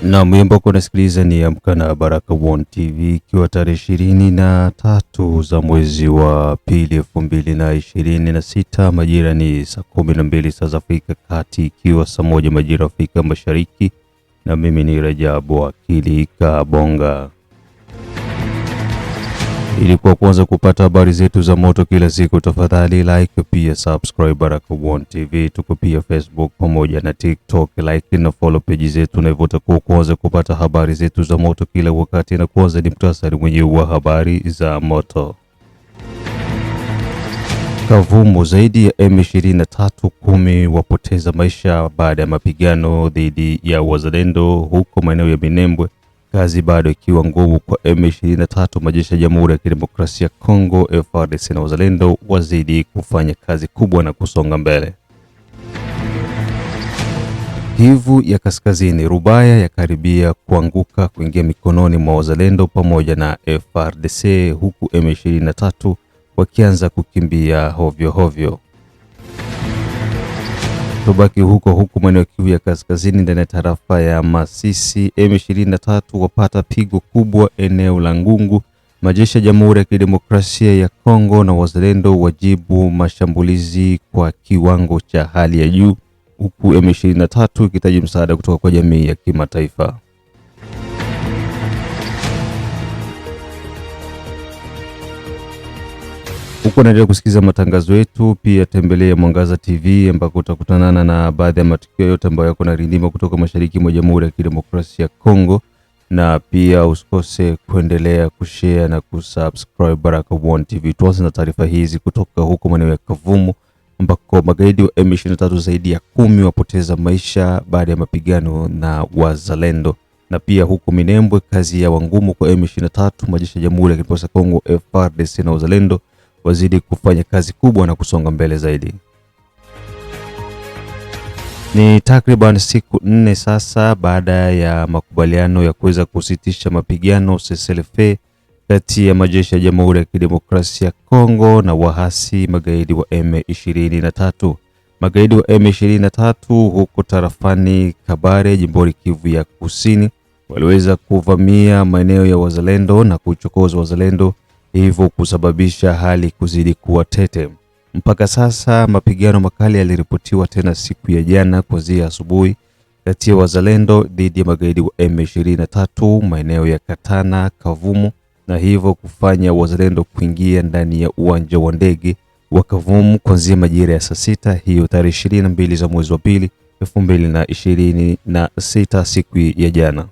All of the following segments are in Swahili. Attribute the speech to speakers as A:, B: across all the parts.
A: Na mwimbo kunasikiliza ni Amka na Baraka One TV, ikiwa tarehe 23 za mwezi wa pili 2026, majira ni saa 12 saa za Afrika Kati, ikiwa saa 1 majira Afrika Mashariki, na mimi ni Rajabu Akili Kabonga. Ili kwa kwanza kupata habari zetu za moto kila siku, tafadhali like pia subscribe Baraka One TV. Tuko pia Facebook pamoja na TikTok, like na follow page zetu, na hivyo utakuwa kwanza kupata habari zetu za moto kila wakati. Na kwanza ni muhtasari mwenyewe wa habari za moto. Kavumu, zaidi ya M23 10 wapoteza maisha baada ya mapigano dhidi ya wazalendo huko maeneo ya Minembwe. Kazi bado ikiwa ngumu kwa M23. Majeshi ya Jamhuri ya Kidemokrasia ya Kongo FARDC na wazalendo wazidi kufanya kazi kubwa na kusonga mbele. Kivu ya Kaskazini, Rubaya yakaribia kuanguka kuingia mikononi mwa wazalendo pamoja na FARDC, huku M23 wakianza kukimbia hovyo hovyo. Tubaki huko maeneo ya Kivu ya Kaskazini, ndani ya tarafa ya Masisi, M23 wapata pigo kubwa eneo la Ngungu. Majeshi ya Jamhuri ya Kidemokrasia ya Kongo na wazalendo wajibu mashambulizi kwa kiwango cha hali ya juu, huku M23 ikihitaji msaada kutoka kwa jamii ya kimataifa. Huko naendelea kusikiza matangazo yetu, pia tembelea Mwangaza TV ambako utakutana na baadhi ya matukio yote ambayo yako na rindima kutoka mashariki mwa Jamhuri ya Kidemokrasia ya Kongo, na pia usikose kuendelea kushare na kusubscribe Baraka One TV. Tuanze na taarifa hizi kutoka huko maeneo ya Kavumu ambako magaidi wa M23 zaidi ya 10 wapoteza maisha baada ya mapigano na wazalendo, na pia huko Minembwe kazi ya wangumu kwa M23. Majeshi ya Jamhuri ya Kidemokrasia ya Kongo FARDC na wazalendo wazidi kufanya kazi kubwa na kusonga mbele zaidi. Ni takriban siku 4 sasa baada ya makubaliano ya kuweza kusitisha mapigano CCLF kati ya majeshi ya Jamhuri ya Kidemokrasia ya Kongo na wahasi magaidi wa M23. Magaidi wa M23 huko tarafani Kabare, jimboni Kivu ya Kusini, waliweza kuvamia maeneo ya wazalendo na kuchokoza wazalendo, hivyo kusababisha hali kuzidi kuwa tete. Mpaka sasa mapigano makali yaliripotiwa tena siku ya jana kuanzia asubuhi kati ya wazalendo dhidi ya magaidi wa M23 maeneo ya Katana, Kavumu, na hivyo kufanya wazalendo kuingia ndani ya uwanja wa ndege wa Kavumu kuanzia majira ya saa 6 hiyo tarehe 22 za mwezi wa pili 2026 siku ya jana.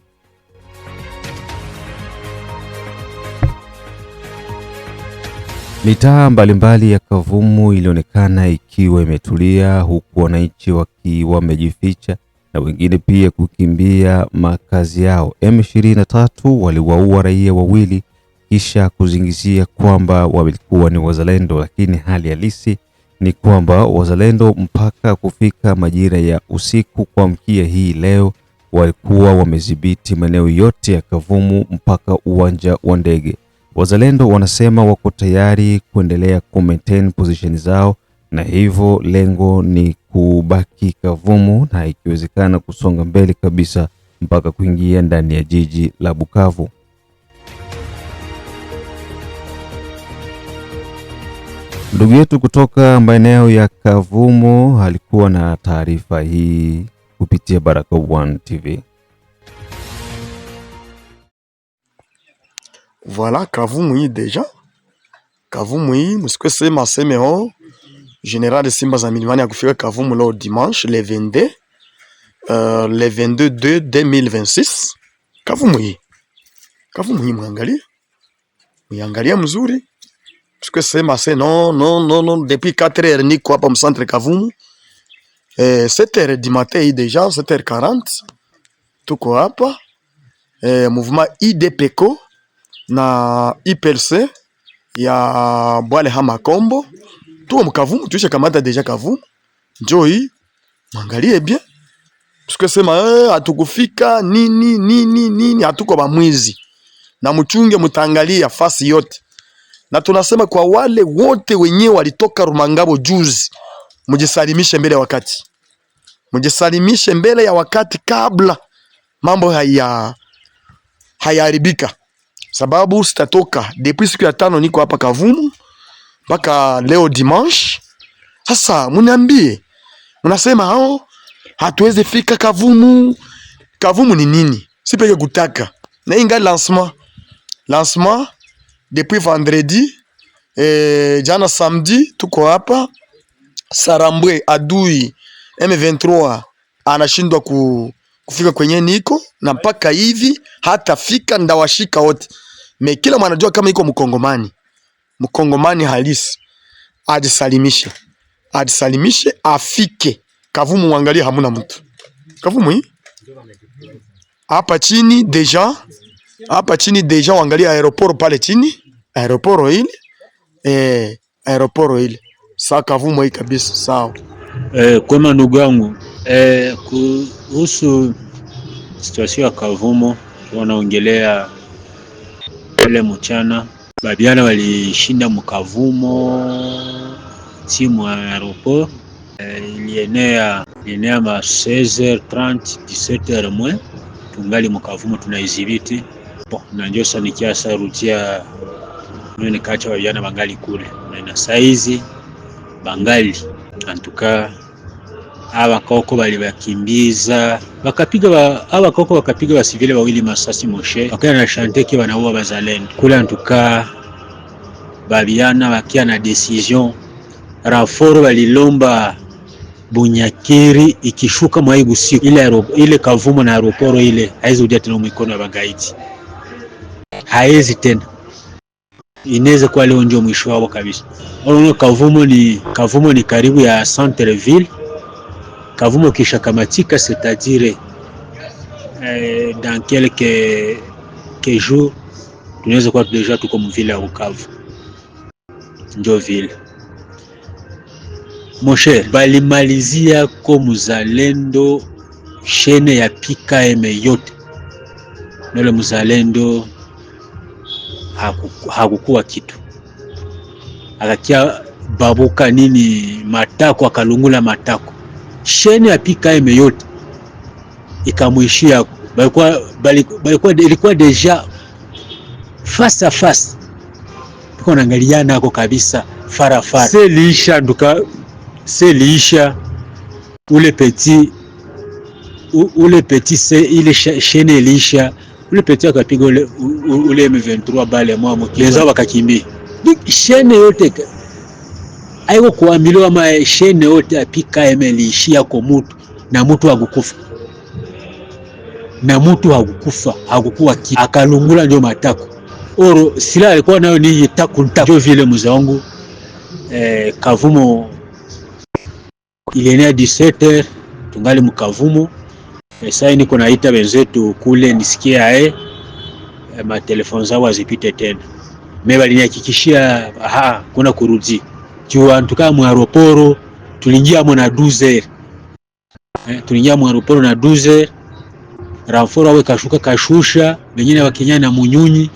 A: Mitaa mbalimbali ya Kavumu ilionekana ikiwa imetulia, huku wananchi wakiwa wamejificha na wengine pia kukimbia makazi yao. M23 waliwaua raia wawili kisha kuzingizia kwamba walikuwa ni wazalendo, lakini hali halisi ni kwamba wazalendo mpaka kufika majira ya usiku kuamkia hii leo walikuwa wamedhibiti maeneo yote ya Kavumu mpaka uwanja wa ndege. Wazalendo wanasema wako tayari kuendelea maintain position zao, na hivyo lengo ni kubaki Kavumu na ikiwezekana kusonga mbele kabisa mpaka kuingia ndani ya jiji la Bukavu. Ndugu yetu kutoka maeneo ya Kavumu alikuwa na taarifa hii kupitia Baraka One TV.
B: Voilà, Kavumu hii deja. Kavumu hii, msikwe sema General Simba za milimani ya kufika Kavumu leo dimanche, le 22 2026. Kavumu hii mwangalia mzuri. Msikwe sema non, depuis 4 heures niko hapa mcentre Kavumu. 7 heures du matin hii deja, 7h40. Tuko hapa. Mouvement IDPECO na IPLC ya Bwale Hama Kombo tuo mkavumu, tuisha kamata deja Kavumu. Njoo hii mwangalie bien, parce sema hatukufika nini, hatuko bamwizi, na mchunge mtangalia fasi yote. Na tunasema kwa wale wote wenyewe walitoka Rumangabo juzi, mjisalimishe mbele ya wakati, kabla mambo hayaharibika, sababu sitatoka depuis siku ya 5 niko hapa Kavumu mpaka leo dimanche. Sasa mniambie, mnasema hatuwezi fika Kavumu. Kavumu ni nini? Sipeke kutaka na inga lancement depuis vendredi, jana samedi tuko hapa Sarambwe. Adui M23 anashindwa kufika kwenye niko, na mpaka hivi hata fika ndawashika wote. Me kila mwanajua kama iko mkongomani halisi, ajisalimishe afike Kavumu. Mwangalie hamuna mtu Kavumu hii hapa chini deja, wangalia aeroport pale chini, aeroport ile sawa. Kavumu hii kabisa sawa.
C: Kwema ndugu yangu, kuhusu situation ya Kavumu wanaongelea ile mchana babiana walishinda mkavumo timu ya aeroport, ilienea ma 16h30 17h mwe tungali mkavumo tunaizibiti. Na ndio sasa nikiasa rutia mimi kacha babiana bangali kule na saizi bangali antuka abakoko bali bakimbiza bakapiga basivile bawili masasi moshe bakana na shanteke banaua bazalendo kule. Antuka babiana bakia na decision raforo balilomba Bunyakiri ikishuka mwai busiku ile Kavumu na aeroporo ile haizi udia tena mikono ya bagaiti, haizi tena, inaweza kuwa leo ndio mwisho wao kabisa. Kavumu ni karibu ya Centreville. Kavumu kisha kamatika, c'est-à-dire dans quelques jours tunaweza kuwa deja tuko mvile ya Bukavu, ndio vile Moshe balimalizia ko muzalendo shene ya PKM yote. Nole muzalendo hakukuwa kitu, akakia babuka nini matako, akalungula matako, shene ya PKM yote ikamwishia. Ilikuwa deja face à face, tuko naangaliana ako kabisa farafara. Selisha nduka Selisha ule petit ile shene Elisha ule petit akapiga ule M23 bale mwa leza wakakimbia. Shene yote aiko kuambiliwa ma shene yote apika emelishia kwa mtu na mtu hakukufa hakukuwa kitu, akalungula ndio matako oro sila alikuwa nayo ni taku ndio vile mzangu. Kavumu ilienea 17h tungali mkavumu. Sasa niko naita wenzetu kule nisikia ma telefoni zao zipite tena. Mimi balinihakikishia kuna kurudi. Jua tukaa mu aeroporo tulingia mo na 12h. Tulingia mu aeroporo na 12h. Ramforo awe kashusha wengine wakinyana na Munyunyi,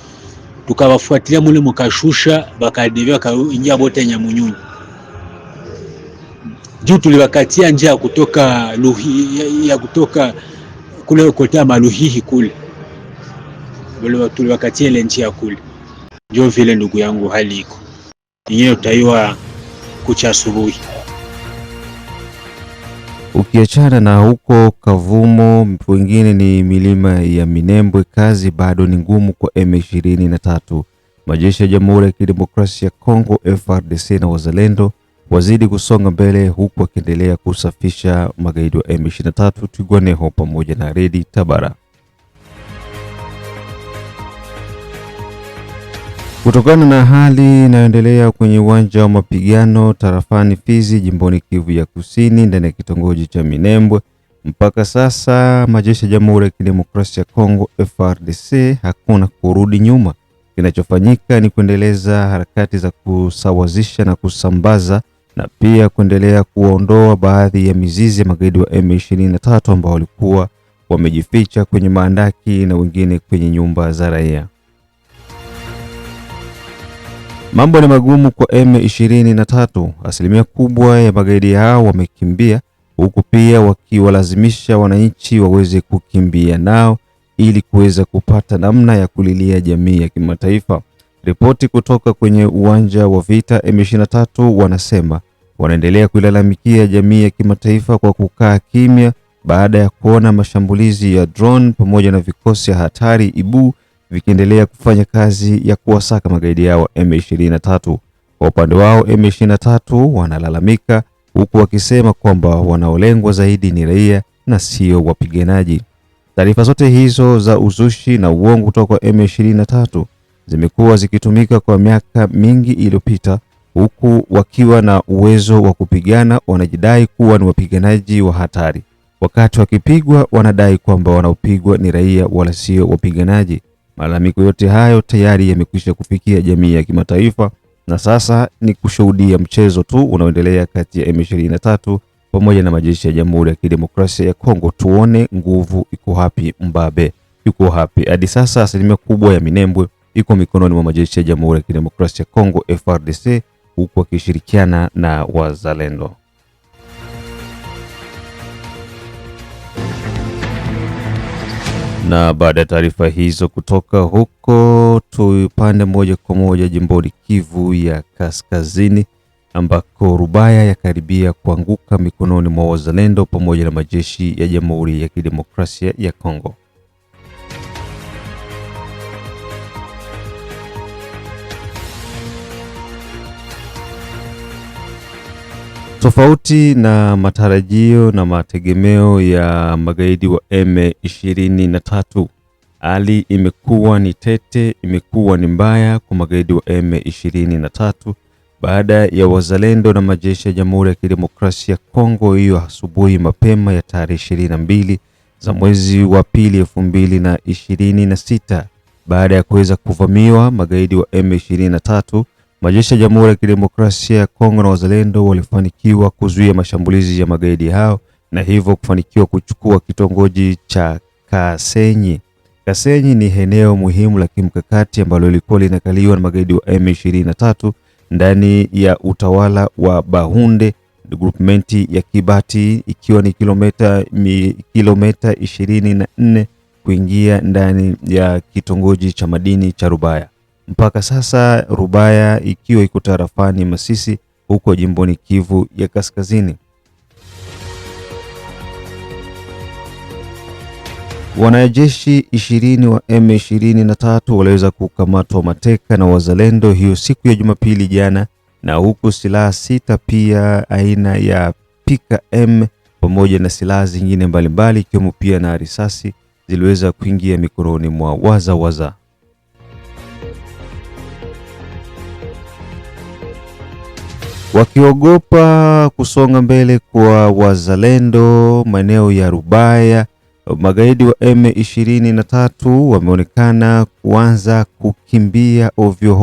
C: tukawafuatilia mule mkashusha bakadevia kaingia bote nya Munyunyi. Juu tuliwakatia njia kutoka kutoka kule kotea Maluhihi kule. Wale tuliwakatia ile njia kule. Ndio vile ndugu yangu hali iko. Yenyewe utaiwa kucha asubuhi.
A: Ukiachana na huko Kavumo, wengine ni milima ya Minembwe, kazi bado ni ngumu kwa M23. Majeshi ya Jamhuri ya Kidemokrasia ya Kongo FARDC na wazalendo wazidi kusonga mbele huku wakiendelea kusafisha magaidi wa M23 Twirwaneho pamoja na Redi Tabara. Kutokana na hali inayoendelea kwenye uwanja wa mapigano tarafani Fizi jimboni Kivu ya Kusini ndani ya kitongoji cha Minembwe, mpaka sasa majeshi ya Jamhuri ya Kidemokrasia ya Kongo FARDC hakuna kurudi nyuma. Kinachofanyika ni kuendeleza harakati za kusawazisha na kusambaza na pia kuendelea kuondoa baadhi ya mizizi ya magaidi wa M23 ambao walikuwa wamejificha kwenye maandaki na wengine kwenye nyumba za raia. Mambo ni magumu kwa M23. Asilimia kubwa ya magaidi hao wamekimbia huku pia wakiwalazimisha wananchi waweze kukimbia nao ili kuweza kupata namna ya kulilia jamii ya kimataifa. Ripoti kutoka kwenye uwanja wa vita, M23 wanasema wanaendelea kuilalamikia jamii ya kimataifa kwa kukaa kimya baada ya kuona mashambulizi ya drone pamoja na vikosi hatari IBU vikiendelea kufanya kazi ya kuwasaka magaidi yao M23. Kwa upande wao M23 wanalalamika huku wakisema kwamba wanaolengwa zaidi ni raia na sio wapiganaji. Taarifa zote hizo za uzushi na uongo kutoka kwa M23 zimekuwa zikitumika kwa miaka mingi iliyopita, huku wakiwa na uwezo wa kupigana wanajidai kuwa ni wapiganaji wa hatari. Wakati wakipigwa wanadai kwamba wanaopigwa ni raia wala sio wapiganaji. Malalamiko yote hayo tayari yamekwisha kufikia jamii ya kimataifa na sasa ni kushuhudia mchezo tu unaoendelea kati ya M23 pamoja na majeshi ya Jamhuri ya Kidemokrasia ya Kongo. Tuone nguvu iko wapi, mbabe yuko wapi. Hadi sasa asilimia kubwa ya Minembwe iko mikononi mwa majeshi ya Jamhuri ya Kidemokrasia ya Kongo FARDC, huku wakishirikiana na wazalendo. Na baada ya taarifa hizo kutoka huko, tupande moja kwa moja jimboni Kivu ya Kaskazini ambako Rubaya yakaribia kuanguka mikononi mwa wazalendo pamoja na majeshi ya Jamhuri ya Kidemokrasia ya Kongo. Tofauti na matarajio na mategemeo ya magaidi wa M23, hali imekuwa ni tete, imekuwa ni mbaya kwa magaidi wa M23 baada ya wazalendo na majeshi ya Jamhuri ya Kidemokrasia ya Kongo hiyo asubuhi mapema ya tarehe 22 za mwezi wa pili 2026, baada ya kuweza kuvamiwa magaidi wa M23. Majeshi ya Jamhuri ya Kidemokrasia ya Kongo na wazalendo walifanikiwa kuzuia mashambulizi ya magaidi hao na hivyo kufanikiwa kuchukua kitongoji cha Kasenyi. Kasenyi ni eneo muhimu la kimkakati ambalo lilikuwa linakaliwa na magaidi wa M23 ndani ya utawala wa Bahunde groupment ya Kibati, ikiwa ni kilomita 24 kuingia ndani ya kitongoji cha madini cha Rubaya. Mpaka sasa Rubaya ikiwa iko tarafani Masisi huko jimboni Kivu ya Kaskazini. Wanajeshi 20 wa M23 waliweza kukamatwa mateka na wazalendo hiyo siku ya Jumapili jana, na huku silaha 6 pia aina ya PKM pamoja na silaha zingine mbalimbali ikiwemo pia na risasi ziliweza kuingia mikononi mwa waza. Wakiogopa kusonga mbele kwa wazalendo maeneo ya Rubaya, magaidi wa M23 wameonekana kuanza kukimbia ovyo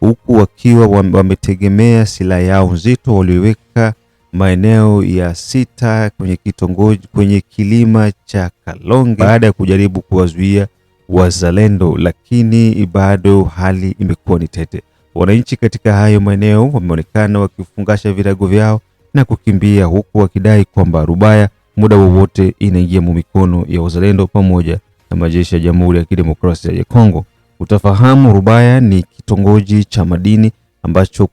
A: huku wakiwa wametegemea silaha yao nzito walioweka maeneo ya 6 kwenye kitongoji kwenye kilima cha Kalonge baada ya kujaribu kuwazuia wazalendo, lakini bado hali imekuwa ni tete. Wananchi katika hayo maeneo wameonekana wakifungasha virago vyao na kukimbia huku wakidai kwamba Rubaya muda wowote inaingia mikono ya wazalendo pamoja na majeshi ya Jamhuri ya Kidemokrasia ya Kongo. Utafahamu Rubaya ni kitongoji cha madini ambacho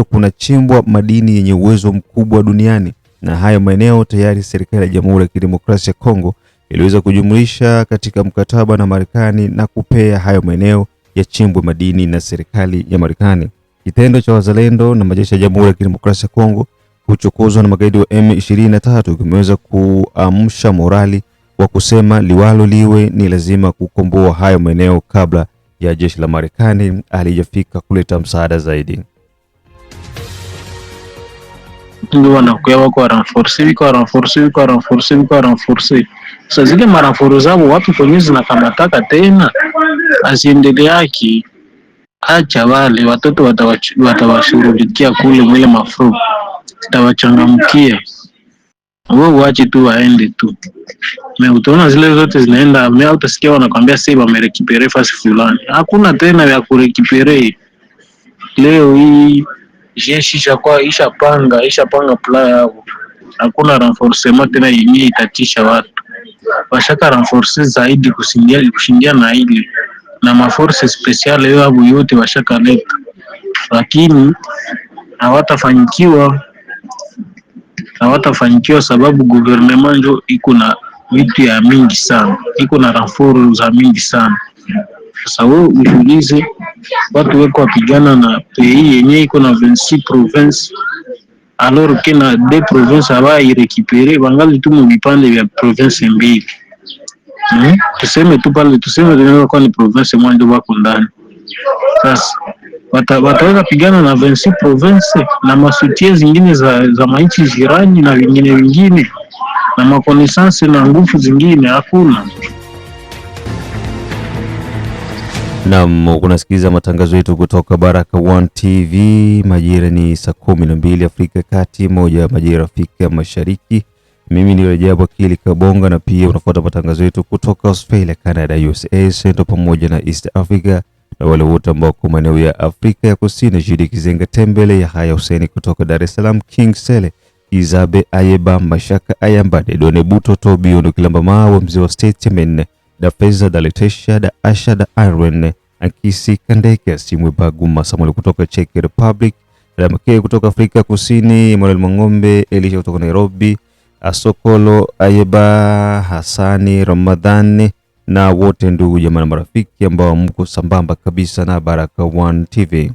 A: kuna chimbwa madini yenye uwezo mkubwa duniani, na hayo maeneo tayari serikali ya Jamhuri ya Kidemokrasia ya Kongo iliweza kujumuisha katika mkataba na Marekani na kupea hayo maeneo ya chimbwe madini na serikali ya Marekani. Kitendo cha wazalendo na majeshi ya Jamhuri ya Kidemokrasia ya Kongo kuchokozwa na magaidi wa M23 kimeweza kuamsha morali wa kusema liwalo liwe ni lazima kukomboa hayo maeneo kabla ya jeshi la Marekani alijafika kuleta msaada zaidi.
C: Ndio wanakuwa wako renforcer. Sasa zile maranforo zao wapi kwenye zinakamataka tena asiendeleaki, acha wale watoto watawashughulikia kule mwile mafuru tawachangamkia, wewe uache tu waende tu. Utaona zile zote zinaenda, utasikia wanakwambia sasa wamerekipere fasi fulani. Hakuna tena vya kurekipere. Leo hii jeshi ishapanga plan yao. Hakuna renforcement tena yenyewe itatisha watu, washaka renforce zaidi kushindia na ile na maforce special yao yote washaka leta, lakini hawatafanikiwa sababu gouvernement njo iko na vitu ya mingi sana, iko na renfort za mingi sana. Sasa wewe ujiulize, watu weko wapigana na pays yenye iko na 26 province alors que na 2 province aba irekipere bangali tu mu vipande vya province mbili. Tuseme tunaweza kuwa ni province moja ndio wako ndani. Sasa wataweza pigana na 26 province na masutie zingine za manchi jirani na vingine na makonesansi na nguvu zingine hakuna.
A: Naam, unasikiliza matangazo yetu kutoka Baraka1 TV. Majira ni saa 12 Afrika Kati, moja majira Afrika Mashariki. Mimi ni Rajabu Akili Kabonga, na pia unafuata matangazo yetu kutoka Australia, Canada, USA, Central pamoja na East Africa, na wale wote ambao kwa maeneo ya Afrika ya Kusini. Judy Kizenga Tembele, ya Haya Hussein kutoka Dar es Salaam, King Sele, Izabe Ayeba, Mashaka Ayambade, Done Buto, Tobi Ondo Kilamba Mawa, mzee wa Statement, Da Feza, Da Letesha, Da Asha, Da Iron, Akisi Kandeke, Simwe Baguma, Samuel kutoka Czech Republic, Da Makee kutoka Afrika Kusini, Emmanuel Mangombe, Elisha kutoka Nairobi, Asokolo Ayeba, Hasani Ramadhani, na wote ndugu jamaa na marafiki ambao mko sambamba kabisa na Baraka1 TV.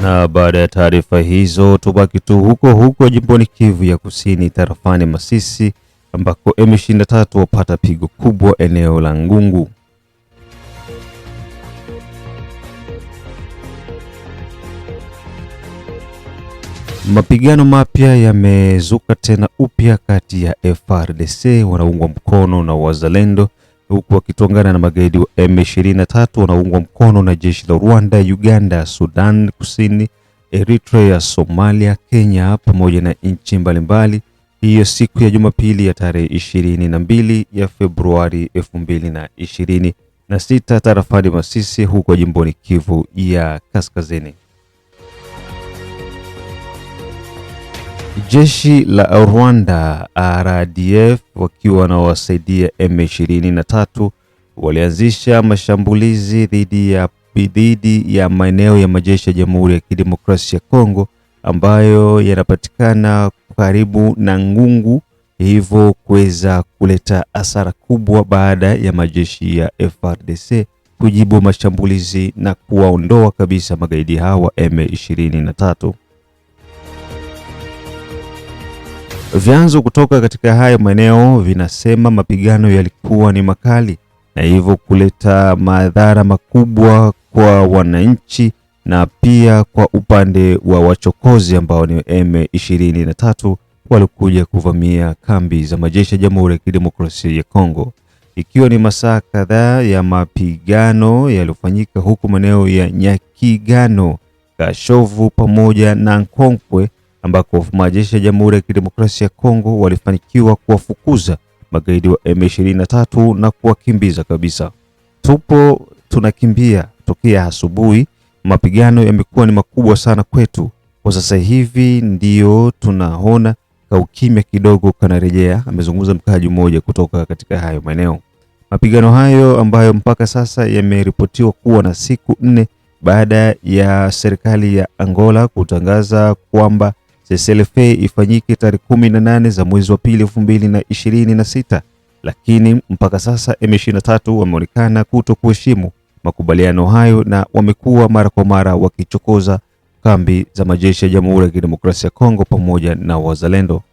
A: Na baada ya taarifa hizo, tubaki tu huko jimboni Kivu ya Kusini, tarafani Masisi, ambako M23 wapata pigo kubwa eneo la Ngungu. Mapigano mapya yamezuka tena upya kati ya FARDC wanaungwa mkono na wazalendo, huku wakitongana na magaidi wa M23 wanaungwa mkono na jeshi la Rwanda, Uganda, Sudan Kusini, Eritrea, Somalia, Kenya pamoja na nchi mbalimbali. Hiyo siku ya Jumapili ya tarehe 22 ya Februari 2026 tarafani Masisi huko jimboni Kivu ya Kaskazini. Jeshi la Rwanda RDF wakiwa na wasaidia M23 walianzisha mashambulizi dhidi ya maeneo ya majeshi ya Jamhuri ya Kidemokrasia ya Kongo ambayo yanapatikana karibu na Ngungu, hivyo kuweza kuleta hasara kubwa baada ya majeshi ya FARDC kujibu mashambulizi na kuwaondoa kabisa magaidi hawa M23. Vyanzo kutoka katika haya maeneo vinasema mapigano yalikuwa ni makali na hivyo kuleta madhara makubwa kwa wananchi na pia kwa upande wa wachokozi ambao ni M23 walikuja kuvamia kambi za majeshi ya Jamhuri ya Kidemokrasia ya Kongo. Ikiwa ni masaa kadhaa ya mapigano yaliyofanyika huku maeneo ya Nyakigano, Kashovu pamoja na Nkonkwe, ambako majeshi ya Jamhuri ya Kidemokrasia ya Kongo walifanikiwa kuwafukuza magaidi wa M23 na kuwakimbiza kabisa. Tunakimbia tokea asubuhi, mapigano yamekuwa ni makubwa sana kwetu. Kwa sasa hivi ndio tunaona kaukimya kidogo kanarejea, amezungumza mkaaji mmoja kutoka katika hayo maeneo. Mapigano hayo ambayo mpaka sasa yameripotiwa kuwa na siku 4 baada ya serikali ya Angola kutangaza kwamba cessez-le-feu ifanyike tarehe 18 za mwezi wa pili 2026, lakini mpaka sasa M23 wameonekana kutokuheshimu makubaliano hayo na wamekuwa mara kwa mara wakichokoza kambi za majeshi ya Jamhuri ya Kidemokrasia ya Kongo pamoja na wazalendo.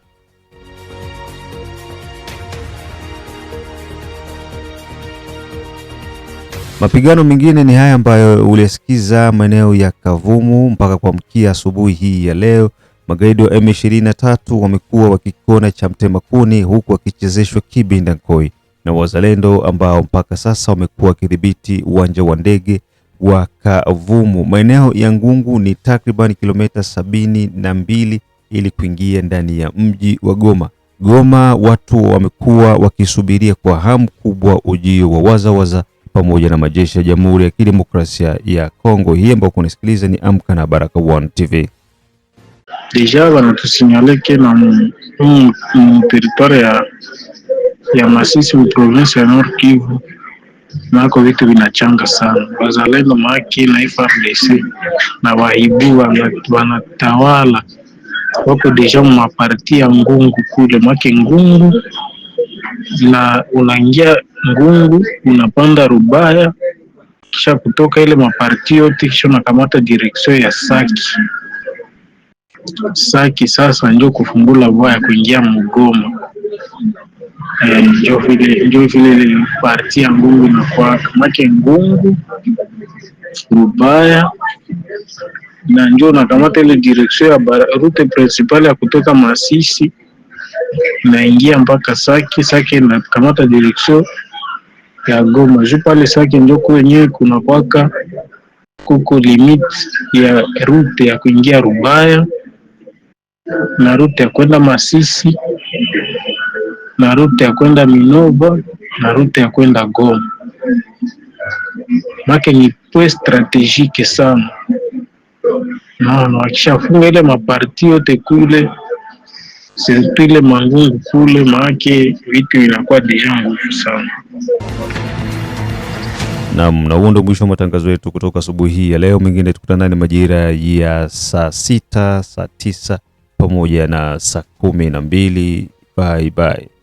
A: Mapigano mengine ni haya ambayo ulisikiza maeneo ya Kavumu mpaka kuamkia asubuhi hii ya leo. Magaidi wa M23 wamekuwa wakikona cha mtema kuni huku wakichezeshwa kibinda nkoi na wazalendo ambao mpaka sasa wamekuwa wakidhibiti uwanja wa ndege wa Kavumu. Maeneo ya Ngungu ni takriban kilomita 72 ili kuingia ndani ya mji wa Goma. Goma watu wamekuwa wakisubiria kwa hamu kubwa ujio wa wazawaza pamoja na majeshi ya Jamhuri ya Kidemokrasia ya Kongo. Hii ambayo kunasikiliza ni Amka na Baraka One TV.
D: Deja wanatusinyale ke na territoire ya Masisi mu province ya Nord Kivu nako vitu vinachanga sana. Wazalendo maki na FARDC na wahibu wanatawala wako deja maparti ya Ngungu kule maki Ngungu, na unaingia Ngungu unapanda Rubaya, kisha kutoka ile maparti yote kisha unakamata direction ya Saki sasa ndio kufungula voie kuingia Mugoma. Ndio vile parti ya Ngungu na kwa make Ngungu Rubaya, na ndio nakamata ile direction ya route principale ya kutoka Masisi naingia mpaka Saki na kamata direction ya Goma. Juu pale Saki ndio kwenyewe kuna kwaka kuko limit ya route ya kuingia Rubaya na route ya kwenda Masisi na route ya kwenda Minova na route ya kwenda Goma. Make ni point strategique sana. Na wakishafunga ile maparti yote kule, surtout ile Mangungu kule, make vitu inakuwa deja nguvu sana.
A: Naam, na huo ndio mwisho wa matangazo yetu kutoka asubuhi hii ya leo. Mengine tukutana majira ya saa 6, saa 9 pamoja na saa 12. Bye bye.